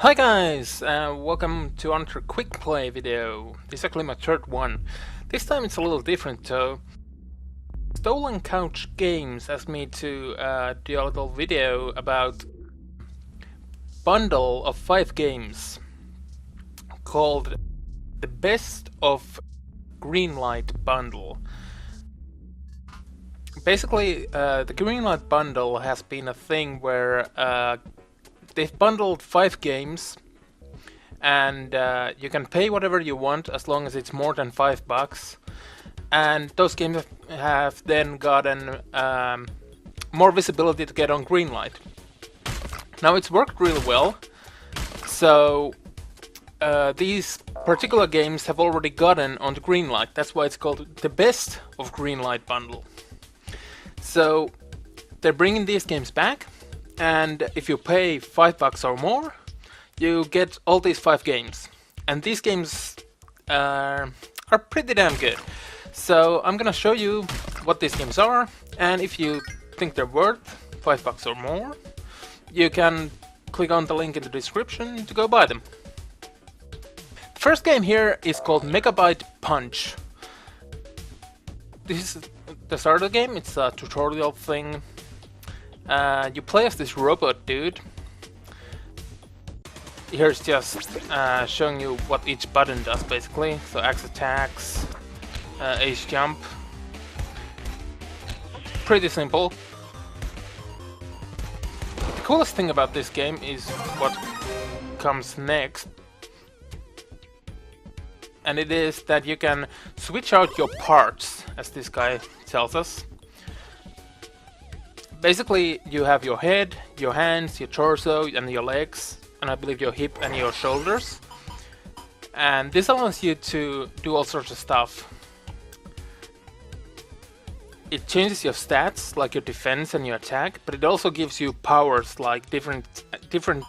Hi guys, welcome to another quick play video. This is actually my third one. This time it's a little different though. Stolen Couch Games asked me to do a little video about bundle of 5 games called the Best of Greenlight bundle. Basically, the Greenlight bundle has been a thing where they've bundled 5 games, and you can pay whatever you want as long as it's more than $5. And those games have then gotten more visibility to get on Greenlight. Now it's worked really well, so these particular games have already gotten on the Greenlight. That's why it's called the Best of Greenlight bundle. So they're bringing these games back. And if you pay $5 or more, you get all these 5 games. And these games are pretty damn good. So I'm gonna show you what these games are, and if you think they're worth $5 or more, you can click on the link in the description to go buy them. The first game here is called Megabyte Punch. This is the start of the game. It's a tutorial thing. You play as this robot dude. Here's just showing you what each button does basically. So X attacks, H jump. Pretty simple. The coolest thing about this game is what comes next. And it is that you can switch out your parts, as this guy tells us. Basically, you have your head, your hands, your torso, and your legs, and I believe your hip and your shoulders. And this allows you to do all sorts of stuff. It changes your stats, like your defense and your attack, but it also gives you powers like different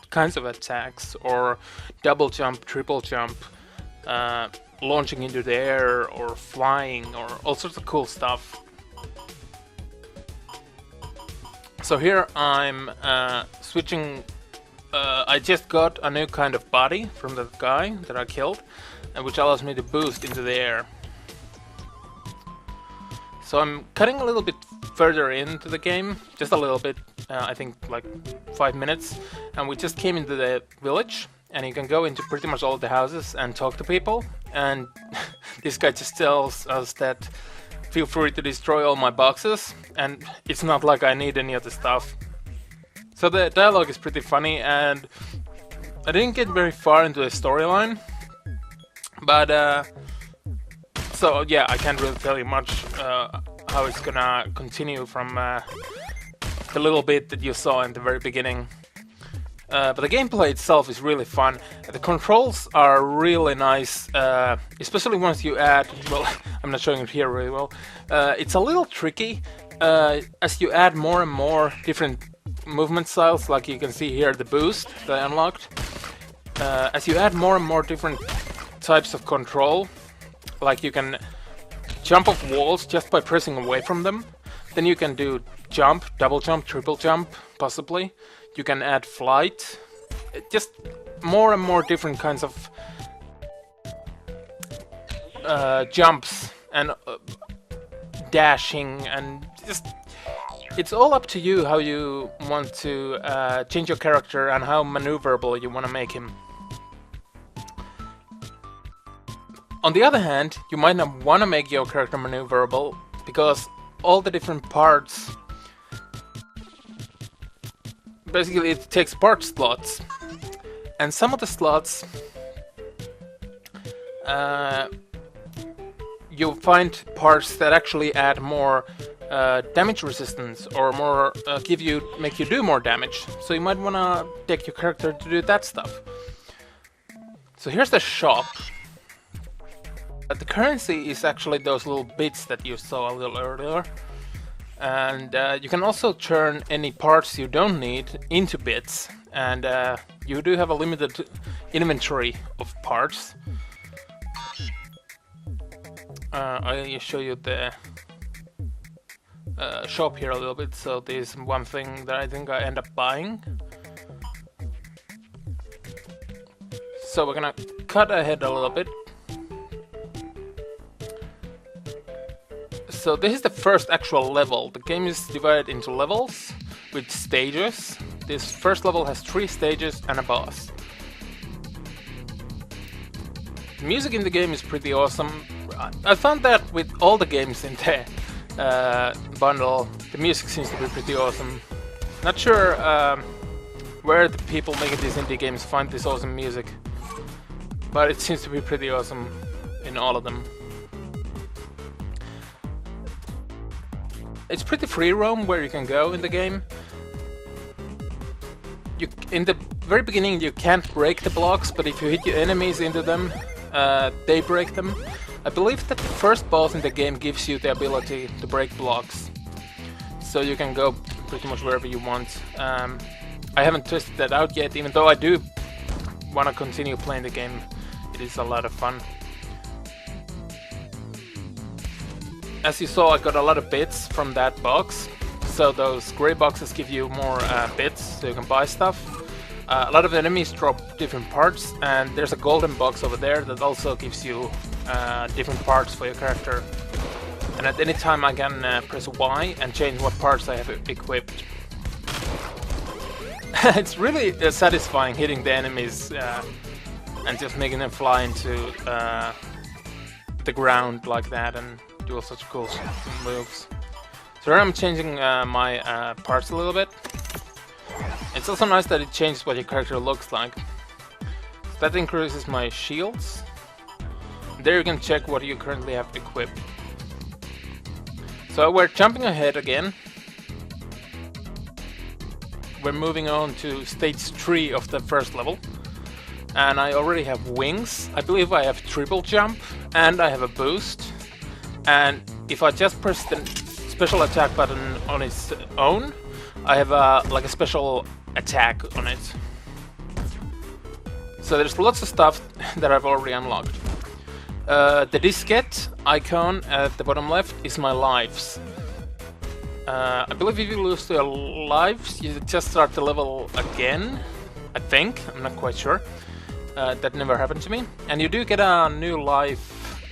kinds of attacks, or double jump, triple jump, launching into the air, or flying, or all sorts of cool stuff. So here I'm switching. I just got a new kind of body from that guy that I killed, which allows me to boost into the air. So I'm cutting a little bit further into the game, just a little bit, I think like 5 minutes, and we just came into the village, and you can go into pretty much all of the houses and talk to people, and this guy just tells us that feel free to destroy all my boxes, and it's not like I need any of the stuff. So the dialogue is pretty funny, and I didn't get very far into the storyline, but so yeah, I can't really tell you much how it's gonna continue from the little bit that you saw in the very beginning. But the gameplay itself is really fun. The controls are really nice, especially once you add, well, I'm not showing it here really well. It's a little tricky as you add more and more different movement styles, like you can see here the boost that I unlocked. As you add more and more different types of control, like you can jump off walls just by pressing away from them. Then you can do jump, double jump, triple jump, possibly. You can add flight, just more and more different kinds of jumps and dashing, and just it's all up to you how you want to change your character and how maneuverable you want to make him. On the other hand, you might not want to make your character maneuverable because all the different parts, basically it takes part slots, and some of the slots you'll find parts that actually add more damage resistance, or more make you do more damage. So you might want to take your character to do that stuff. So here's the shop. The currency is actually those little bits that you saw a little earlier. And you can also turn any parts you don't need into bits, and you do have a limited inventory of parts. I'll show you the shop here a little bit. So there's one thing that I think I end up buying. So we're gonna cut ahead a little bit. So this is the first actual level. The game is divided into levels with stages. This first level has 3 stages and a boss. The music in the game is pretty awesome. I found that with all the games in the bundle, the music seems to be pretty awesome. Not sure where the people making these indie games find this awesome music, but it seems to be pretty awesome in all of them. It's pretty free roam where you can go in the game. In the very beginning you can't break the blocks, but if you hit your enemies into them, they break them. I believe that the first boss in the game gives you the ability to break blocks, so you can go pretty much wherever you want. I haven't tested that out yet, even though I do want to continue playing the game. It is a lot of fun. As you saw, I got a lot of bits from that box, so those grey boxes give you more bits, so you can buy stuff. A lot of enemies drop different parts, and there's a golden box over there that also gives you different parts for your character. And at any time I can press Y and change what parts I have equipped. It's really satisfying hitting the enemies and just making them fly into the ground like that and do all such cool moves. So here I'm changing my parts a little bit. It's also nice that it changes what your character looks like. So that increases my shields. There you can check what you currently have equipped. So we're jumping ahead again. We're moving on to stage 3 of the first level. And I already have wings. I believe I have triple jump and I have a boost. And if I just press the special attack button on its own, I have like a special attack on it. So there's lots of stuff that I've already unlocked. The diskette icon at the bottom left is my lives. I believe if you lose your lives, you just start the level again. I think, I'm not quite sure. That never happened to me. And you do get a new life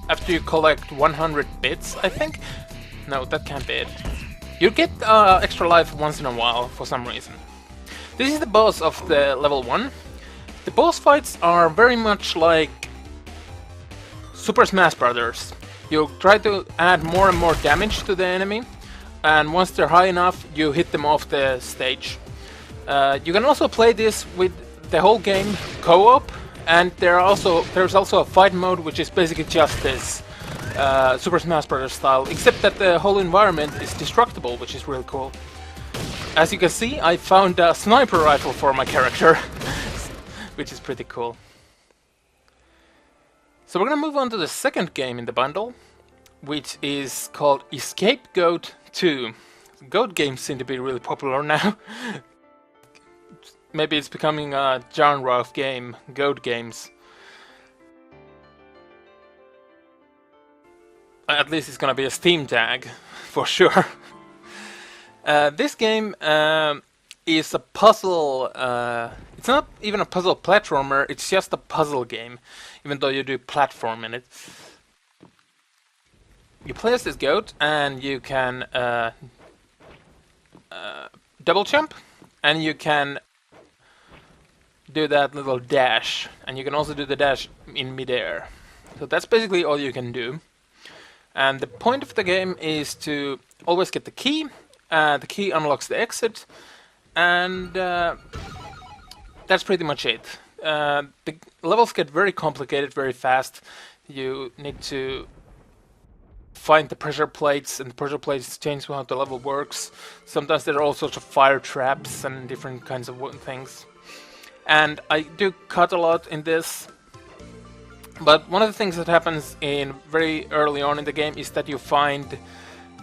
after you collect 100 bits, I think. No, that can't be it. You get extra life once in a while for some reason. This is the boss of the level 1. The boss fights are very much like Super Smash Brothers. You try to add more and more damage to the enemy, and once they're high enough, you hit them off the stage. You can also play this with the whole game co-op, and there's also a fight mode, which is basically just this Super Smash Bros. Style, except that the whole environment is destructible, which is really cool. As you can see, I found a sniper rifle for my character, which is pretty cool. So we're gonna move on to the second game in the bundle, which is called Scapegoat 2. Goat games seem to be really popular now. Maybe it's becoming a genre of game, goat games. At least it's gonna be a Steam tag, for sure. This game is a puzzle. It's not even a puzzle platformer, it's just a puzzle game, even though you do platform in it. You play as this goat, and you can double jump, and you can do that little dash, and you can also do the dash in midair. So that's basically all you can do. And the point of the game is to always get the key. The key unlocks the exit, and that's pretty much it. The levels get very complicated very fast. You need to find the pressure plates, and the pressure plates change how the level works. Sometimes there are all sorts of fire traps and different kinds of things. And I do cut a lot in this. But one of the things that happens in very early on in the game is that you find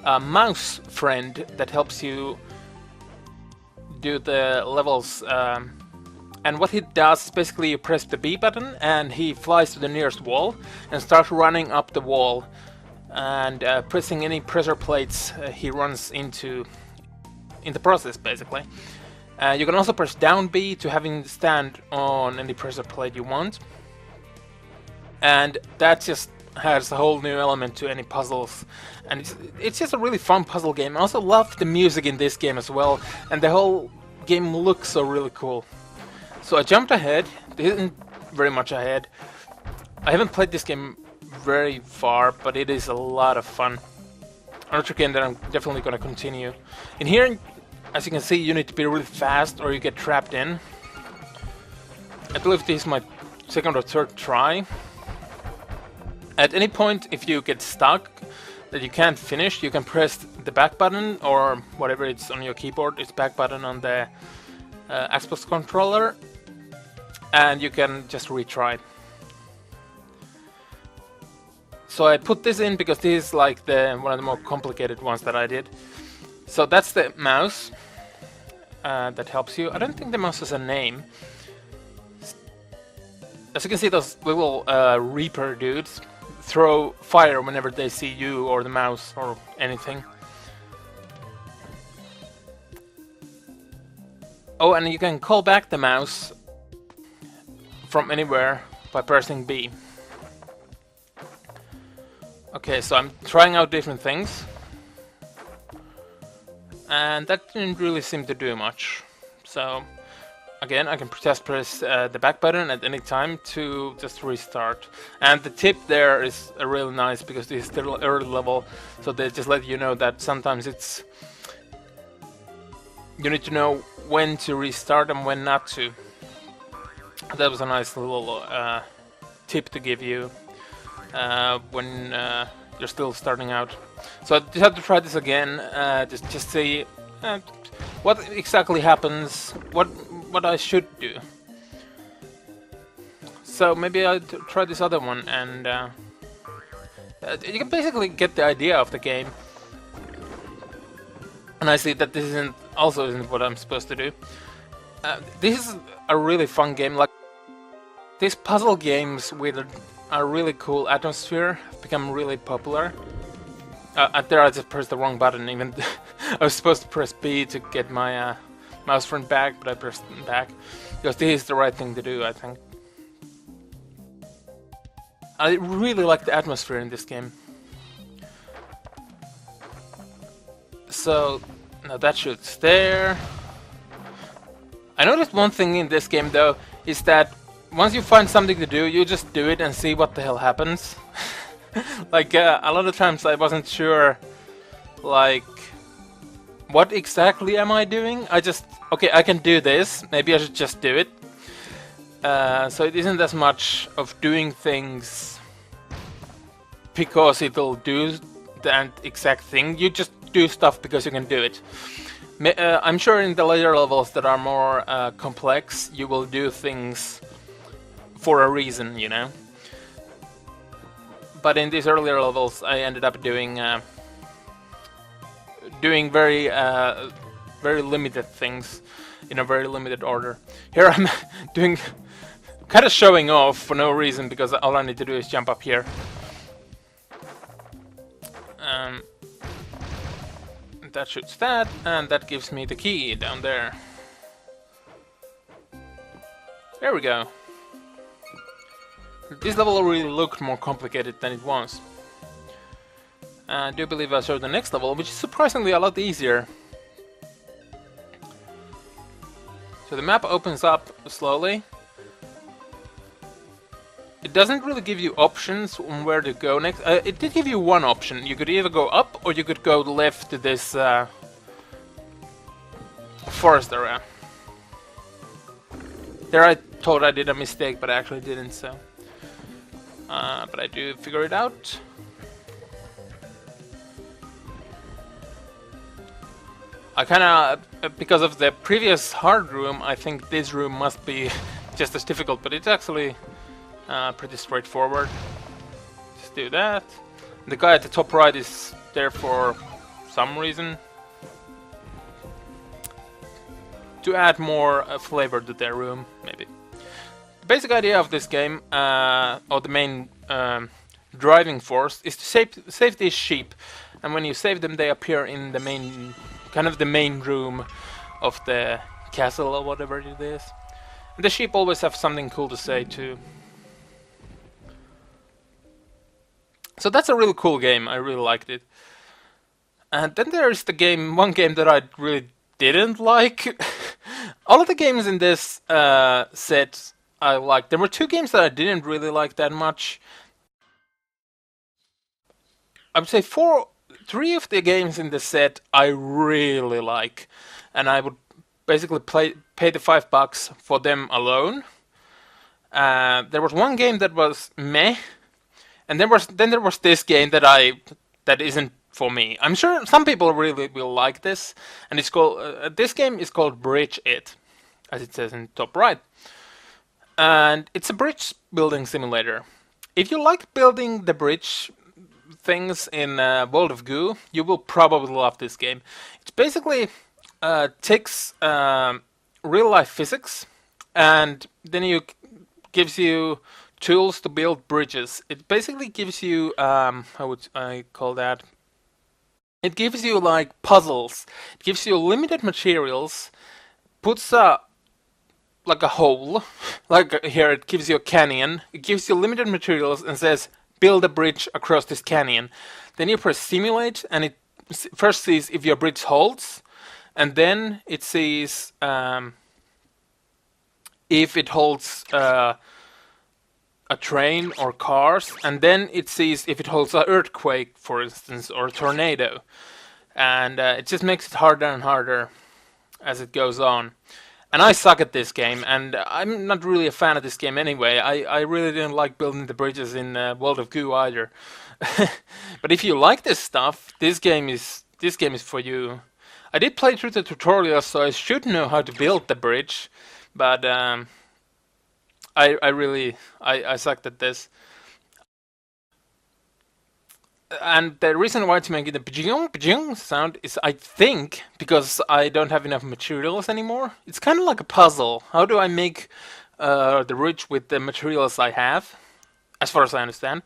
a mouse friend that helps you do the levels. And what he does is basically you press the B button and he flies to the nearest wall and starts running up the wall. And pressing any pressure plates he runs into in the process, basically. You can also press down B to having stand on any pressure plate you want. And that just has a whole new element to any puzzles. And it's just a really fun puzzle game. I also love the music in this game as well. And the whole game looks so really cool. So I jumped ahead. This isn't very much ahead. I haven't played this game very far, but it is a lot of fun. Another game that I'm definitely going to continue. In here, as you can see, you need to be really fast or you get trapped in. I believe this is my second or third try. At any point, if you get stuck, that you can't finish, you can press the back button or whatever it's on your keyboard. It's back button on the Xbox controller, and you can just retry. So I put this in because this is like one of the more complicated ones that I did. So that's the mouse that helps you. I don't think the mouse has a name. As you can see, those little Reaper dudes throw fire whenever they see you or the mouse or anything. Oh, and you can call back the mouse from anywhere by pressing B. Okay, so I'm trying out different things. And that didn't really seem to do much. So again, I can just press the back button at any time to just restart. And the tip there is really nice because this is still early level, so they just let you know that sometimes you need to know when to restart and when not to. That was a nice little tip to give you when you're still starting out. So I just have to try this again, just see what exactly happens, what I should do. So maybe I'll try this other one, and you can basically get the idea of the game. And I see that this isn't what I'm supposed to do. This is a really fun game. Like these puzzle games with a really cool atmosphere have become really popular. There I just pressed the wrong button. Even I was supposed to press B to get my mouse front back, but I pressed back because this is the right thing to do, I think. I really like the atmosphere in this game. So now that shoots there. I noticed one thing in this game though is that once you find something to do, you just do it and see what the hell happens. Like a lot of times I wasn't sure, like, what exactly am I doing? Okay, I can do this, maybe I should just do it. So it isn't as much of doing things because it'll do that exact thing. You just do stuff because you can do it. I'm sure in the later levels that are more complex, you will do things for a reason, you know. But in these earlier levels, I ended up doing very limited things in a very limited order. Here I'm doing kind of showing off for no reason because all I need to do is jump up here. That shoots that, and that gives me the key down there. There we go. This level really looked more complicated than it was. I do believe I showed the next level, which is surprisingly a lot easier. So the map opens up slowly. It doesn't really give you options on where to go next. It did give you one option. You could either go up or you could go left to this forest area. There I thought I did a mistake, but I actually didn't, so... but I do figure it out. I kinda... because of the previous hard room, I think this room must be just as difficult, but it's actually pretty straightforward. Just do that. The guy at the top right is there for some reason. To add more flavor to their room, maybe. The basic idea of this game, or the main driving force, is to save these sheep. And when you save them, they appear in the main, kind of the main room of the castle or whatever it is. And the sheep always have something cool to say too. So that's a really cool game. I really liked it. And then there is one game that I really didn't like. All of the games in this set I liked. There were two games that I didn't really like that much. I would say three of the games in the set I really like, and I would basically pay the $5 for them alone. There was one game that was meh, and then there was this game that isn't for me. I'm sure some people really will like this, and it's called this game is called Bridge It, as it says in the top right, and it's a bridge building simulator. If you like building the bridge things in World of Goo, you will probably love this game. It basically takes real life physics and then gives you tools to build bridges. It basically gives you how would I call that? It gives you like puzzles. It gives you limited materials, puts like a hole, like here it gives you a canyon. It gives you limited materials and says build a bridge across this canyon. Then you press simulate, and it first sees if your bridge holds, and then it sees if it holds a train or cars, and then it sees if it holds an earthquake, for instance, or a tornado. And it just makes it harder and harder as it goes on. And I suck at this game, and I'm not really a fan of this game anyway. I really didn't like building the bridges in World of Goo either. But if you like this stuff, this game is for you. I did play through the tutorial, so I should know how to build the bridge, but I sucked at this. And the reason why it's making the pjing sound is, I think, because I don't have enough materials anymore. It's kind of like a puzzle. How do I make the bridge with the materials I have? As far as I understand.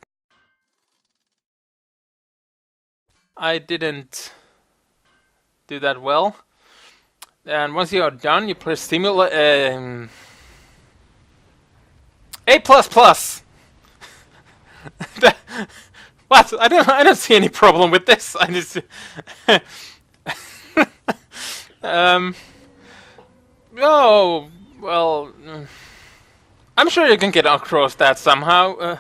I didn't do that well. And once you are done, you press simulate. A++. What? I don't see any problem with this. I just oh well. I'm sure you can get across that somehow.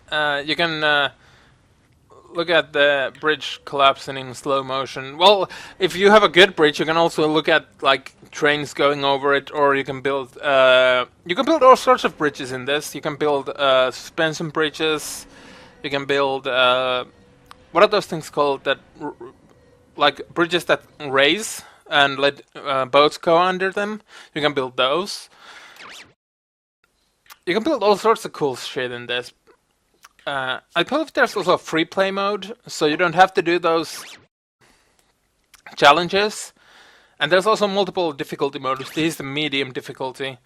You can look at the bridge collapsing in slow motion. Well, if you have a good bridge, you can also look at like trains going over it, or you can build all sorts of bridges in this. You can build suspension bridges. You can build what are those things called, that like bridges that raise and let boats go under them. You can build those. You can build all sorts of cool shit in this. I believe there's also a free play mode, so you don't have to do those challenges. And there's also multiple difficulty modes. This is the medium difficulty.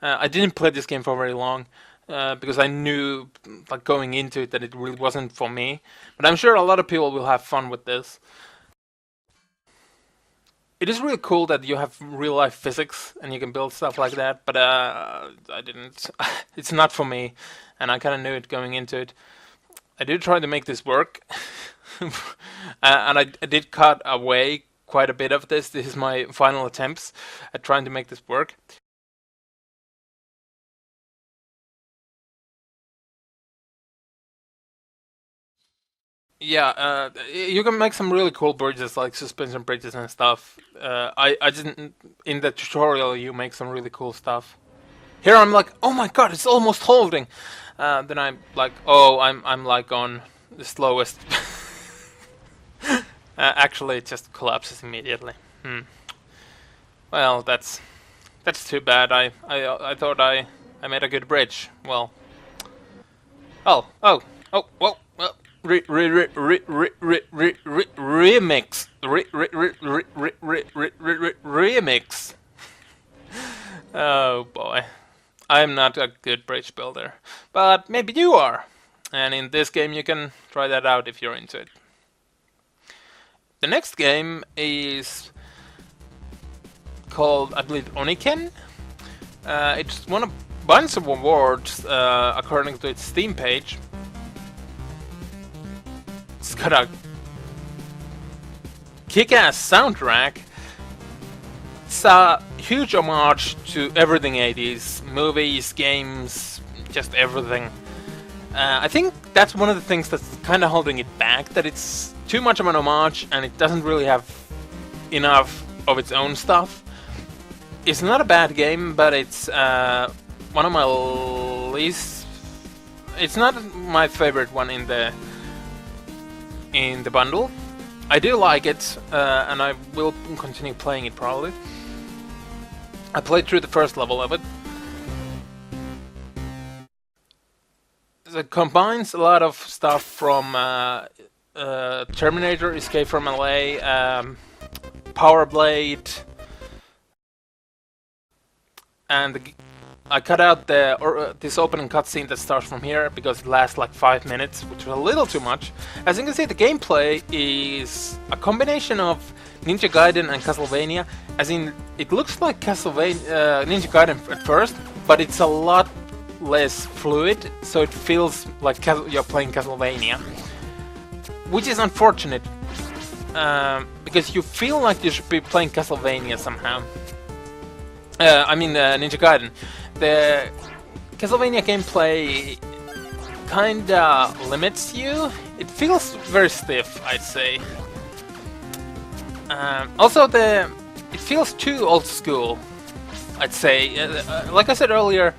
I didn't play this game for very long because I knew, like going into it, that it really wasn't for me. But I'm sure a lot of people will have fun with this. It is really cool that you have real life physics and you can build stuff like that, but I didn't. It's not for me, and I kind of knew it going into it. I did try to make this work, and I did cut away quite a bit of this. This is my final attempts at trying to make this work. Yeah, you can make some really cool bridges, like suspension bridges and stuff. I didn't. In the tutorial, you make some really cool stuff. Here I'm like, oh my god, it's almost holding. Then I'm like, oh, I'm like on the slowest. Actually, it just collapses immediately. Well, that's too bad. I thought I made a good bridge. Well. Oh. Well. Remix. Remix. Oh boy. I'm not a good bridge builder. But maybe you are. And in this game you can try that out if you're into it. The next game is called, I believe, Anakin. It's won a bunch of awards according to its Steam page. It's got a kick-ass soundtrack. It's a huge homage to everything 80s, movies, games, just everything. I think that's one of the things that's kind of holding it back, that it's too much of an homage and it doesn't really have enough of its own stuff. It's not a bad game, but it's one of my least... It's not my favorite one in the bundle. I do like it, and I will continue playing it probably. I played through the first level of it. It combines a lot of stuff from Terminator, Escape from LA, Power Blade, and I cut out this opening cutscene that starts from here because it lasts like 5 minutes, which is a little too much. As you can see, the gameplay is a combination of Ninja Gaiden and Castlevania, as in it looks like Ninja Gaiden at first, but it's a lot less fluid, so it feels like you're playing Castlevania, which is unfortunate, because you feel like you should be playing Castlevania somehow. Ninja Gaiden. The Castlevania gameplay kinda limits you. It feels very stiff, I'd say. Also, it feels too old school, I'd say. Like I said earlier,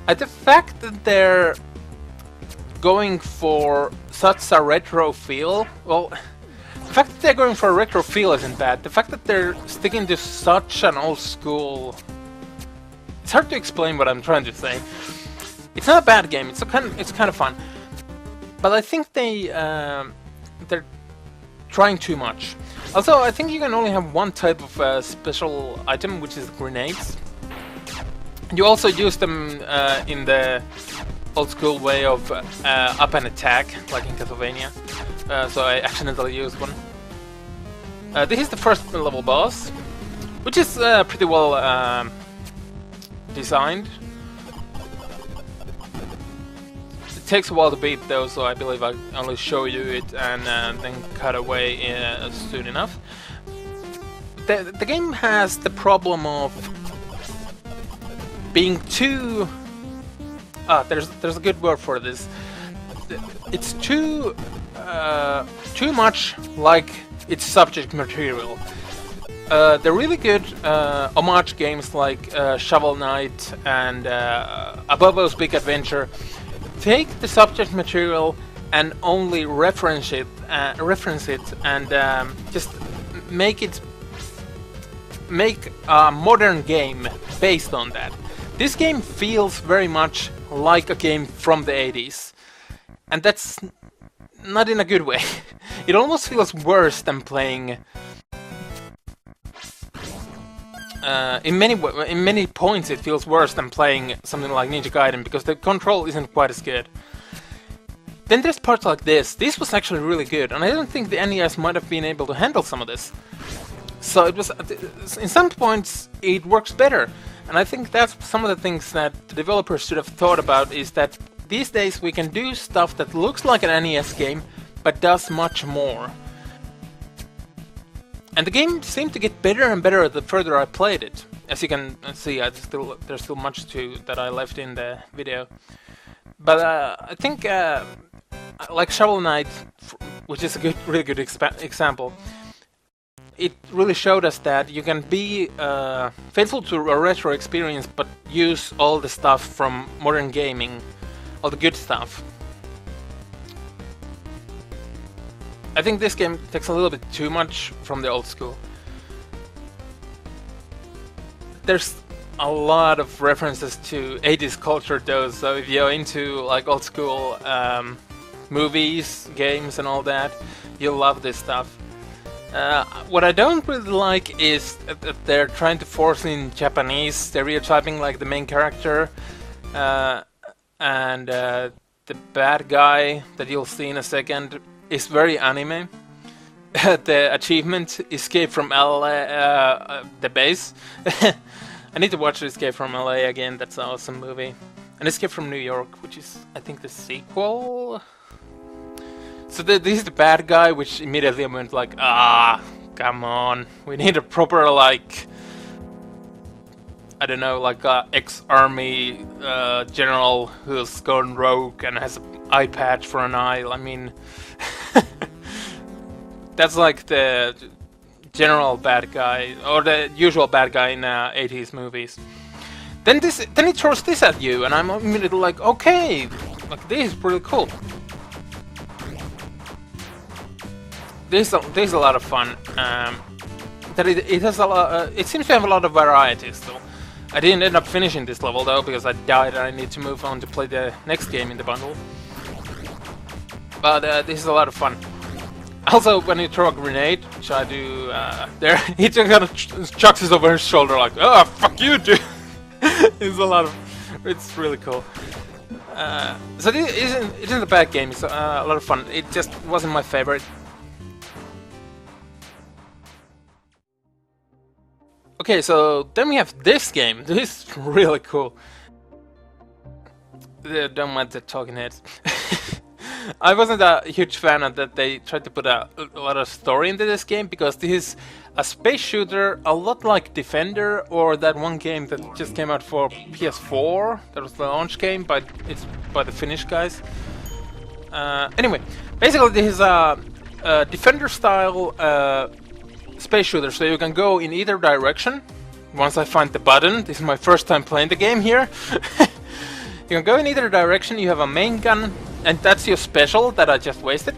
the fact that they're going for such a retro feel, well, the fact that they're going for a retro feel isn't bad. The fact that they're sticking to such an old school... It's hard to explain what I'm trying to say. It's not a bad game, it's kind of fun. But I think they're trying too much. Also, I think you can only have one type of special item, which is grenades. You also use them in the old school way of up and attack, like in Castlevania. So I accidentally used one. This is the first level boss, which is pretty well designed. It takes a while to beat though, so I believe I only show you it and then cut away soon enough. The game has the problem of being too... there's a good word for this. It's too much like its subject material. The really good homage games like Shovel Knight and Abobo's Big Adventure take the subject material and only reference it and just make a modern game based on that. This game feels very much like a game from the 80s, and that's not in a good way. It almost feels worse than playing. In many points, it feels worse than playing something like Ninja Gaiden because the control isn't quite as good. Then there's parts like this. This was actually really good, and I don't think the NES might have been able to handle some of this. So it was, in some points, it works better. And I think that's some of the things that the developers should have thought about, is that these days we can do stuff that looks like an NES game, but does much more. And the game seemed to get better and better the further I played it. As you can see, there's still much that I left in the video. But I think, like Shovel Knight, which is a really good example, it really showed us that you can be faithful to a retro experience, but use all the stuff from modern gaming, all the good stuff. I think this game takes a little bit too much from the old school. There's a lot of references to 80s culture though, so if you're into like old school movies, games and all that, you'll love this stuff. What I don't really like is that they're trying to force in Japanese stereotyping, like the main character and the bad guy that you'll see in a second is very anime. the achievement Escape from LA, the base. I need to watch Escape from LA again. That's an awesome movie. And Escape from New York, which is I think the sequel. So this is the bad guy, which immediately went like, ah, come on, we need a proper like, I don't know, like a ex-army general who's gone rogue and has an eye patch for an eye. I mean, that's like the general bad guy or the usual bad guy in 80s movies. Then he throws this at you, and I'm immediately like, okay, like this is pretty cool. This is a lot of fun. It has a lot. It seems to have a lot of variety still. I didn't end up finishing this level though because I died and I need to move on to play the next game in the bundle. But this is a lot of fun. Also, when you throw a grenade, which I do there, he just kind of chucks it over his shoulder like, oh fuck you, dude. It's a lot of. It's really cool. So this isn't a bad game. It's a lot of fun. It just wasn't my favorite. Okay, so then we have this game. This is really cool. Don't mind the talking heads. I wasn't a huge fan of that they tried to put a lot of story into this game because this is a space shooter, a lot like Defender or that one game that just came out for PS4. That was the launch game, but it's by the Finnish guys. Anyway, basically this is a Defender-style space shooter, so you can go in either direction. Once I find the button, this is my first time playing the game here. You can go in either direction. You have a main gun, and that's your special that I just wasted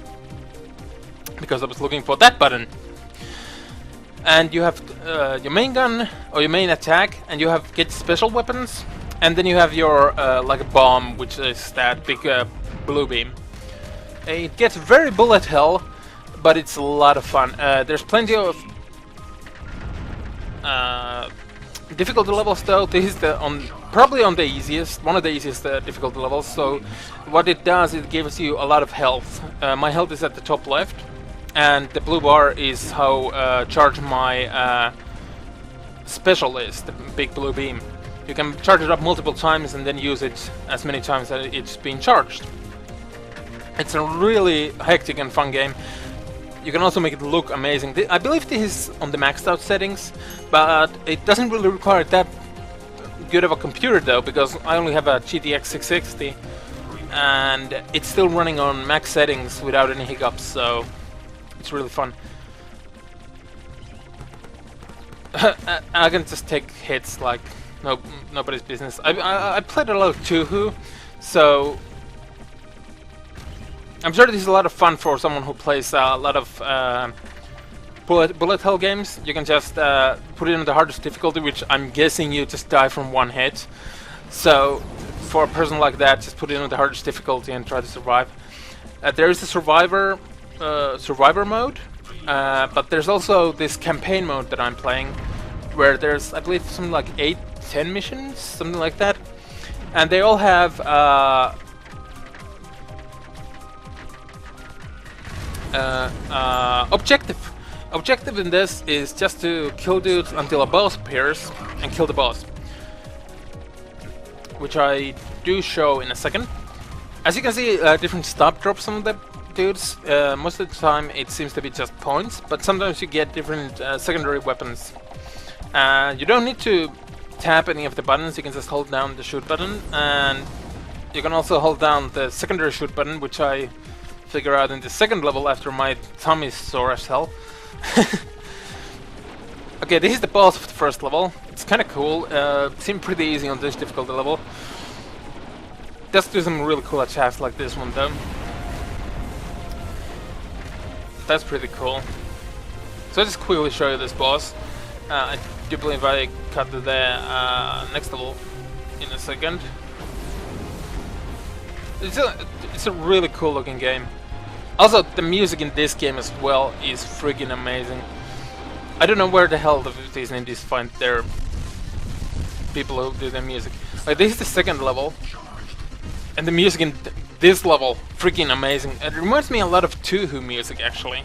because I was looking for that button. And you have your main gun or your main attack, and you have get special weapons, and then you have your like a bomb, which is that big blue beam. It gets very bullet hell, but it's a lot of fun. There's plenty of difficulty levels though. This is probably on the easiest, one of the easiest difficulty levels. So what it does, it gives you a lot of health. My health is at the top left, and the blue bar is how charged my special is, the big blue beam. You can charge it up multiple times and then use it as many times as it's being charged. It's a really hectic and fun game. You can also make it look amazing. I believe this is on the maxed out settings, but it doesn't really require that good of a computer though, because I only have a GTX 660 and it's still running on max settings without any hiccups, so it's really fun. I can just take hits like nobody's business. I played a lot of Touhou, so I'm sure this is a lot of fun for someone who plays a lot of bullet hell games. You can just put it on the hardest difficulty, which I'm guessing you just die from one hit. So for a person like that, just put it on the hardest difficulty and try to survive. There is a survivor mode, but there's also this campaign mode that I'm playing, where there's, I believe, something like 8-10 missions, something like that, and they all have objective. Objective in this is just to kill dudes until a boss appears and kill the boss, which I do show in a second. As you can see, different stop drops on the dudes. Most of the time it seems to be just points, but sometimes you get different secondary weapons. You don't need to tap any of the buttons, you can just hold down the shoot button, and you can also hold down the secondary shoot button, which I figure out in the second level after my thumb is sore as hell. Okay, this is the boss of the first level. It's kinda cool. Seemed pretty easy on this difficulty level. Let's do some really cool attacks like this one though. That's pretty cool. So I'll just quickly show you this boss. I do believe I cut to the next level in a second. It's a really cool looking game. Also, the music in this game as well is freaking amazing. I don't know where the hell these indies find their people who do their music. Like, this is the second level, and the music in this level, freaking amazing. It reminds me a lot of Touhou music, actually.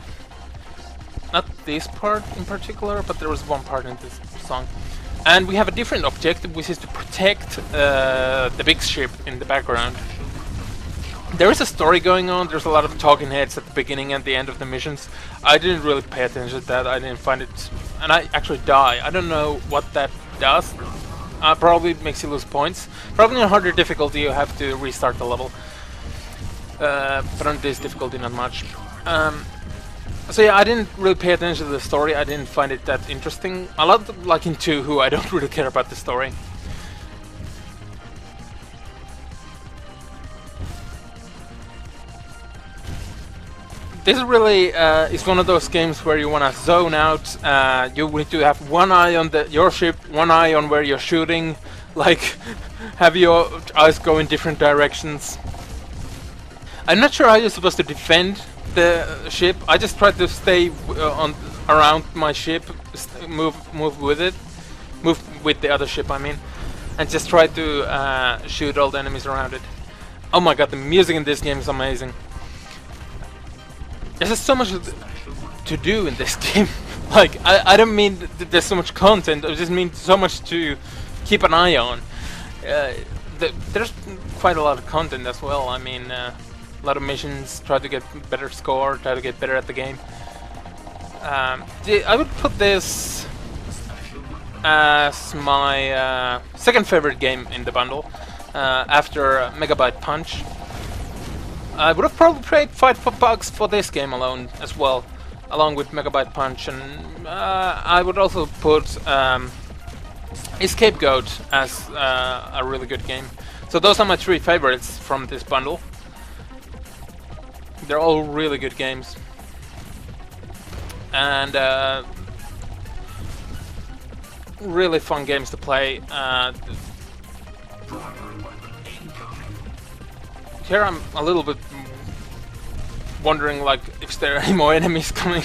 not this part in particular, but there was one part in this song. And we have a different objective, which is to protect the big ship in the background. There is a story going on, there's a lot of talking heads at the beginning and the end of the missions. I didn't really pay attention to that, I didn't find it... And I actually die. I don't know what that does. Probably makes you lose points. Probably on harder difficulty you have to restart the level. But on this difficulty not much. So yeah, I didn't really pay attention to the story, I didn't find it that interesting. A lot like in 2, who I don't really care about the story. This really is one of those games where you want to zone out. You need to have one eye on your ship, one eye on where you're shooting, like have your eyes go in different directions. I'm not sure how you're supposed to defend the ship. I just try to stay around my ship, move with it, move with the other ship, I mean, and just try to shoot all the enemies around it. Oh my god, the music in this game is amazing. There's just so much to do in this game. Like, I don't mean that there's so much content, I just mean so much to keep an eye on. There's quite a lot of content as well. I mean, a lot of missions, try to get better score, try to get better at the game. I would put this as my second favorite game in the bundle, after Megabyte Punch. I would have probably paid $5 for this game alone as well, along with Megabyte Punch, and I would also put Scapegoat as a really good game. So those are my 3 favorites from this bundle. They're all really good games. And really fun games to play. Here I'm a little bit wondering, like, if there are any more enemies coming.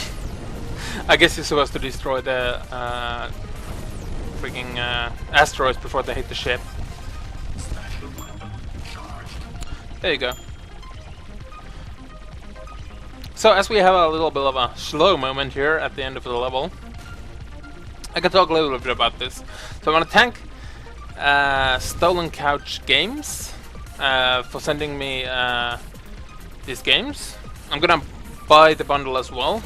I guess you're supposed to destroy the freaking asteroids before they hit the ship. There you go. So as we have a little bit of a slow moment here at the end of the level, I can talk a little bit about this. So I want to thank Stolen Couch Games for sending me these games. I'm gonna buy the bundle as well,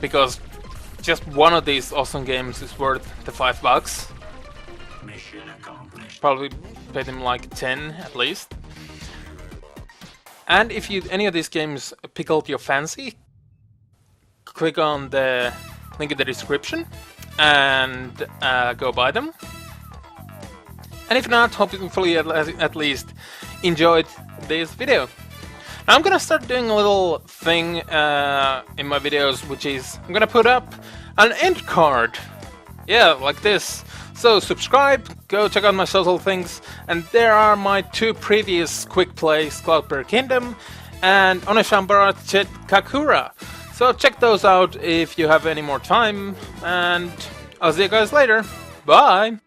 because just one of these awesome games is worth the $5. Mission accomplished. Probably pay them like 10 at least. And if any of these games tickled your fancy, click on the link in the description and go buy them. And if not, hopefully at least enjoyed this video. Now I'm gonna start doing a little thing in my videos, which is I'm gonna put up an end card. Yeah, like this. So subscribe, go check out my social things, and there are my 2 previous quick plays, Cloudberry Kingdom and Oneshambara Chet Kakura. So check those out if you have any more time, and I'll see you guys later. Bye!